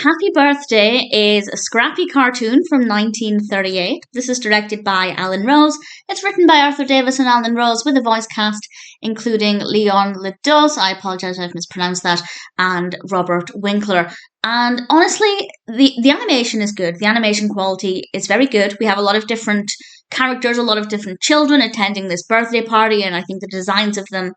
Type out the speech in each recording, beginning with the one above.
Happy Birthday is a Scrappy cartoon from 1938. This is directed by Alan Rose. It's written by Arthur Davis and Alan Rose with a voice cast including Leone Le Doux, I apologise if I've mispronounced that, and Robert Winkler. And honestly, the animation is good. The animation quality is very good. We have a lot of different characters, a lot of different children attending this birthday party, and I think the designs of them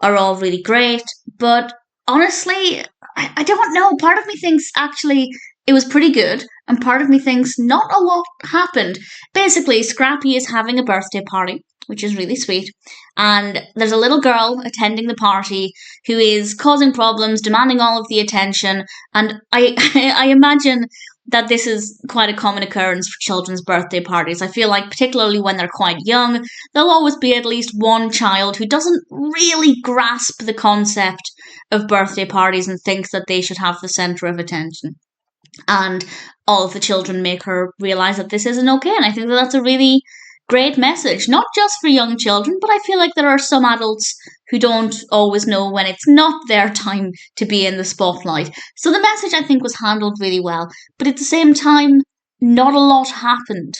are all really great. But honestly, I don't know. Part of me thinks actually it was pretty good, and part of me thinks not a lot happened. Basically, Scrappy is having a birthday party, which is really sweet, and there's a little girl attending the party who is causing problems, demanding all of the attention, and I I imagine that this is quite a common occurrence for children's birthday parties. I feel like, particularly when they're quite young, there'll always be at least one child who doesn't really grasp the concept of birthday parties and thinks that they should have the centre of attention. And all of the children make her realise that this isn't okay. And I think that that's a really great message, not just for young children, but I feel like there are some adults who don't always know when it's not their time to be in the spotlight. So the message, I think, was handled really well. But at the same time, not a lot happened.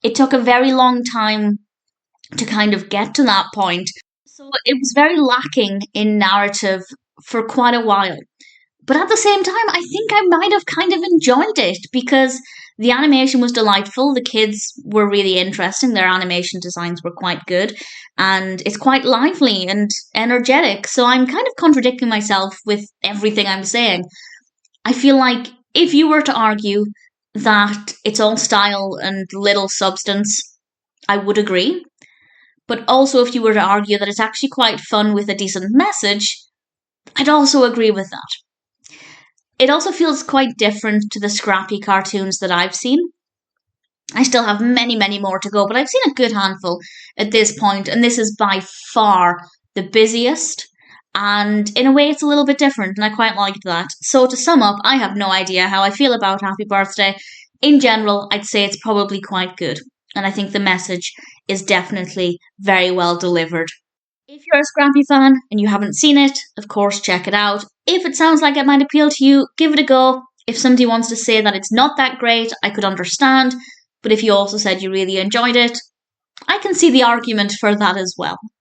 It took a very long time to kind of get to that point. So it was very lacking in narrative for quite a while. But at the same time, I think I might have kind of enjoyed it because the animation was delightful. The kids were really interesting. Their animation designs were quite good. And it's quite lively and energetic. So I'm kind of contradicting myself with everything I'm saying. I feel like if you were to argue that it's all style and little substance, I would agree. But also, if you were to argue that it's actually quite fun with a decent message, I'd also agree with that. It also feels quite different to the Scrappy cartoons that I've seen. I still have many, many more to go, but I've seen a good handful at this point, and this is by far the busiest. And in a way, it's a little bit different, and I quite liked that. So, to sum up, I have no idea how I feel about Happy Birthday. In general, I'd say it's probably quite good, and I think the message is definitely very well delivered. If you're a Scrappy fan and you haven't seen it, of course, check it out. If it sounds like it might appeal to you, give it a go. If somebody wants to say that it's not that great, I could understand. But if you also said you really enjoyed it, I can see the argument for that as well.